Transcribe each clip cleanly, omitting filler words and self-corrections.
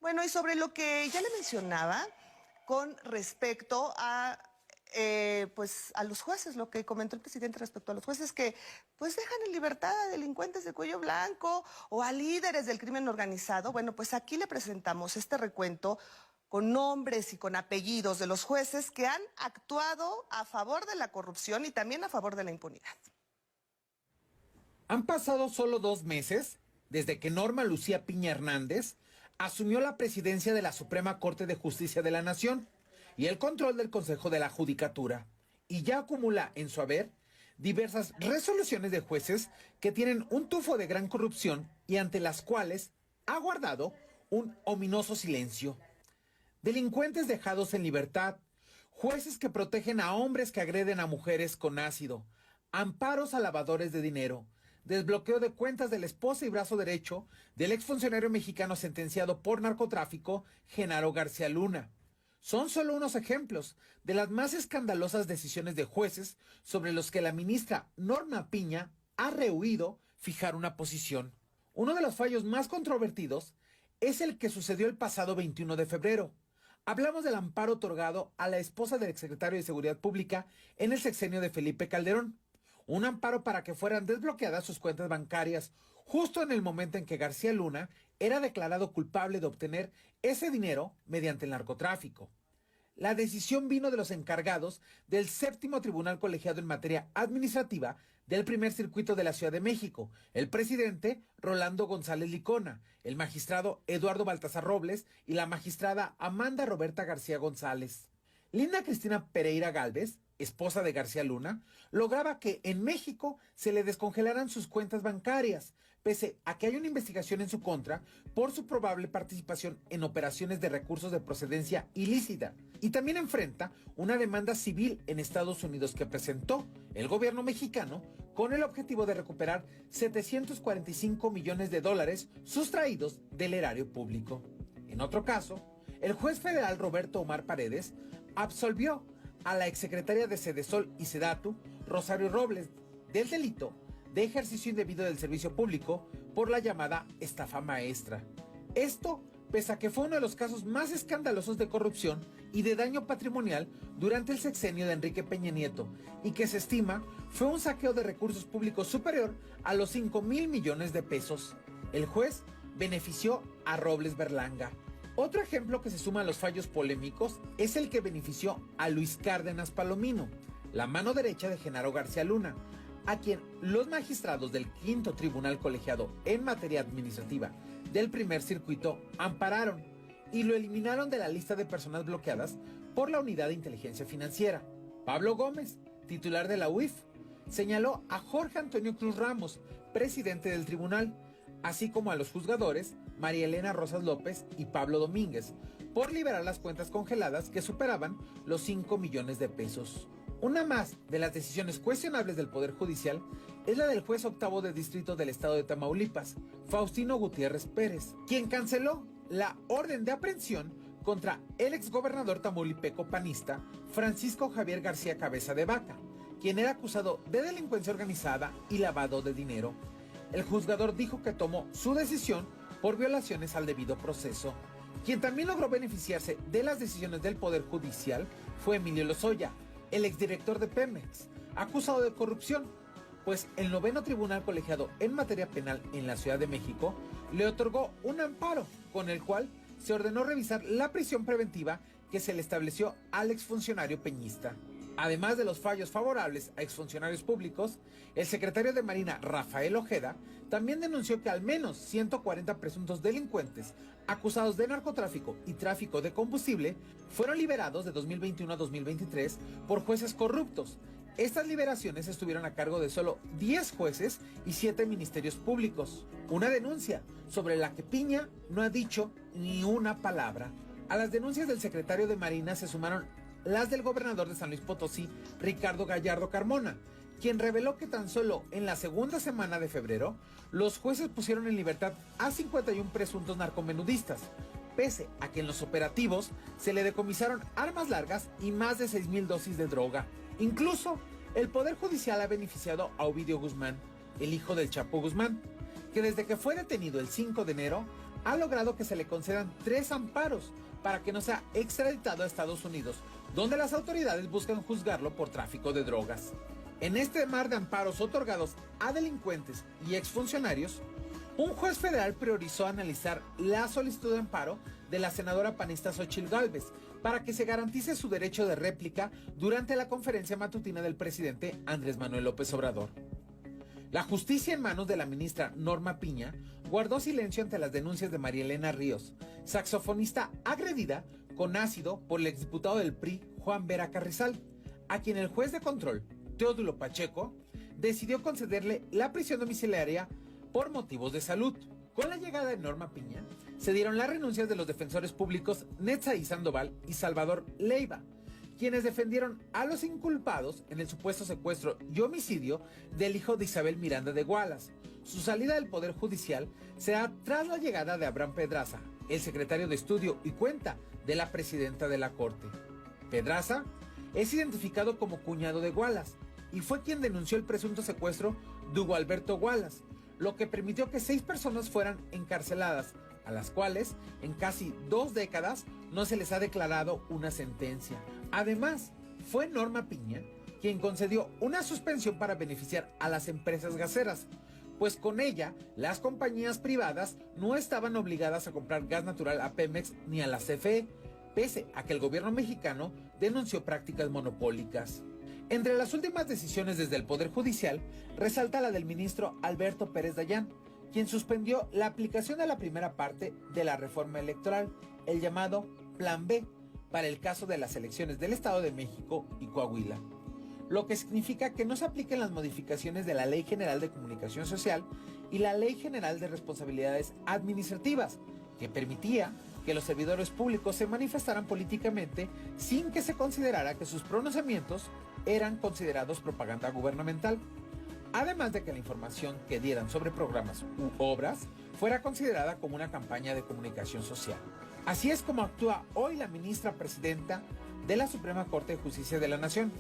Bueno, y sobre lo que ya le mencionaba con respecto a pues a los jueces, lo que comentó el presidente respecto a los jueces que pues dejan en libertad a delincuentes de cuello blanco o a líderes del crimen organizado. Bueno, pues aquí le presentamos este recuento con nombres y con apellidos de los jueces que han actuado a favor de la corrupción y también a favor de la impunidad. Han pasado solo 2 meses desde que Norma Lucía Piña Hernández asumió la presidencia de la Suprema Corte de Justicia de la Nación y el control del Consejo de la Judicatura, y ya acumula en su haber diversas resoluciones de jueces que tienen un tufo de gran corrupción y ante las cuales ha guardado un ominoso silencio. Delincuentes dejados en libertad, jueces que protegen a hombres que agreden a mujeres con ácido, amparos a lavadores de dinero, desbloqueo de cuentas de la esposa y brazo derecho del exfuncionario mexicano sentenciado por narcotráfico, Genaro García Luna. Son solo unos ejemplos de las más escandalosas decisiones de jueces sobre los que la ministra Norma Piña ha rehuido fijar una posición. Uno de los fallos más controvertidos es el que sucedió el pasado 21 de febrero. Hablamos del amparo otorgado a la esposa del exsecretario de Seguridad Pública en el sexenio de Felipe Calderón. Un amparo para que fueran desbloqueadas sus cuentas bancarias, justo en el momento en que García Luna era declarado culpable de obtener ese dinero mediante el narcotráfico. La decisión vino de los encargados del séptimo tribunal colegiado en materia administrativa del primer circuito de la Ciudad de México, el presidente Rolando González Licona, el magistrado Eduardo Baltasar Robles y la magistrada Amanda Roberta García González. Linda Cristina Pereira Gálvez, esposa de García Luna, lograba que en México se le descongelaran sus cuentas bancarias, pese a que hay una investigación en su contra por su probable participación en operaciones de recursos de procedencia ilícita. Y también enfrenta una demanda civil en Estados Unidos que presentó el gobierno mexicano con el objetivo de recuperar 745 millones de dólares sustraídos del erario público. En otro caso, el juez federal Roberto Omar Paredes absolvió a la exsecretaria de Sedesol y Sedatu, Rosario Robles, del delito de ejercicio indebido del servicio público por la llamada estafa maestra. Esto pese a que fue uno de los casos más escandalosos de corrupción y de daño patrimonial durante el sexenio de Enrique Peña Nieto, y que se estima fue un saqueo de recursos públicos superior a los 5,000 millones de pesos. El juez benefició a Robles Berlanga. Otro ejemplo que se suma a los fallos polémicos es el que benefició a Luis Cárdenas Palomino, la mano derecha de Genaro García Luna, a quien los magistrados del quinto tribunal colegiado en materia administrativa del primer circuito ampararon y lo eliminaron de la lista de personas bloqueadas por la Unidad de Inteligencia Financiera. Pablo Gómez, titular de la UIF, señaló a Jorge Antonio Cruz Ramos, presidente del tribunal, así como a los juzgadores María Elena Rosas López y Pablo Domínguez, por liberar las cuentas congeladas que superaban los 5 millones de pesos. Una más de las decisiones cuestionables del Poder Judicial es la del juez octavo de distrito del estado de Tamaulipas, Faustino Gutiérrez Pérez, quien canceló la orden de aprehensión contra el exgobernador tamaulipeco panista Francisco Javier García Cabeza de Vaca, quien era acusado de delincuencia organizada y lavado de dinero. El juzgador dijo que tomó su decisión por violaciones al debido proceso. Quien también logró beneficiarse de las decisiones del Poder Judicial fue Emilio Lozoya, el exdirector de Pemex, acusado de corrupción, pues el noveno tribunal colegiado en materia penal en la Ciudad de México le otorgó un amparo con el cual se ordenó revisar la prisión preventiva que se le estableció al exfuncionario peñista. Además de los fallos favorables a exfuncionarios públicos, el secretario de Marina, Rafael Ojeda, también denunció que al menos 140 presuntos delincuentes acusados de narcotráfico y tráfico de combustible fueron liberados de 2021 a 2023 por jueces corruptos. Estas liberaciones estuvieron a cargo de solo 10 jueces y 7 ministerios públicos. Una denuncia sobre la que Piña no ha dicho ni una palabra. A las denuncias del secretario de Marina se sumaron las del gobernador de San Luis Potosí, Ricardo Gallardo Carmona, quien reveló que tan solo en la segunda semana de febrero, los jueces pusieron en libertad a 51 presuntos narcomenudistas, pese a que en los operativos se le decomisaron armas largas y más de 6,000 dosis de droga. Incluso, el Poder Judicial ha beneficiado a Ovidio Guzmán, el hijo del Chapo Guzmán, que desde que fue detenido el 5 de enero ha logrado que se le concedan 3 amparos para que no sea extraditado a Estados Unidos, donde las autoridades buscan juzgarlo por tráfico de drogas. En este mar de amparos otorgados a delincuentes y exfuncionarios, un juez federal priorizó analizar la solicitud de amparo de la senadora panista Xóchitl Gálvez para que se garantice su derecho de réplica durante la conferencia matutina del presidente Andrés Manuel López Obrador. La justicia en manos de la ministra Norma Piña guardó silencio ante las denuncias de María Elena Ríos, saxofonista agredida con ácido por el exdiputado del PRI Juan Vera Carrizal, a quien el juez de control, Teodulo Pacheco, decidió concederle la prisión domiciliaria por motivos de salud. Con la llegada de Norma Piña, se dieron las renuncias de los defensores públicos Netzaí Sandoval y Salvador Leiva, quienes defendieron a los inculpados en el supuesto secuestro y homicidio del hijo de Isabel Miranda de Gualas. Su salida del Poder Judicial se da tras la llegada de Abraham Pedraza, el secretario de Estudio y Cuenta de la presidenta de la Corte. Pedraza es identificado como cuñado de Gualas y fue quien denunció el presunto secuestro de Hugo Alberto Gualas, lo que permitió que 6 personas fueran encarceladas, a las cuales en casi 2 décadas no se les ha declarado una sentencia. Además, fue Norma Piña quien concedió una suspensión para beneficiar a las empresas gaseras, pues con ella las compañías privadas no estaban obligadas a comprar gas natural a Pemex ni a la CFE, pese a que el gobierno mexicano denunció prácticas monopólicas. Entre las últimas decisiones desde el Poder Judicial, resalta la del ministro Alberto Pérez Dayán, quien suspendió la aplicación de la primera parte de la reforma electoral, el llamado Plan B, para el caso de las elecciones del Estado de México y Coahuila, lo que significa que no se apliquen las modificaciones de la Ley General de Comunicación Social y la Ley General de Responsabilidades Administrativas, que permitía que los servidores públicos se manifestaran políticamente sin que se considerara que sus pronunciamientos eran considerados propaganda gubernamental, además de que la información que dieran sobre programas u obras fuera considerada como una campaña de comunicación social. Así es como actúa hoy la ministra presidenta de la Suprema Corte de Justicia de la Nación,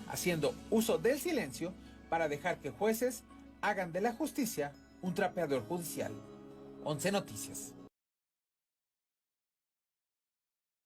haciendo uso del silencio para dejar que jueces hagan de la justicia un trapeador judicial. 11 Noticias.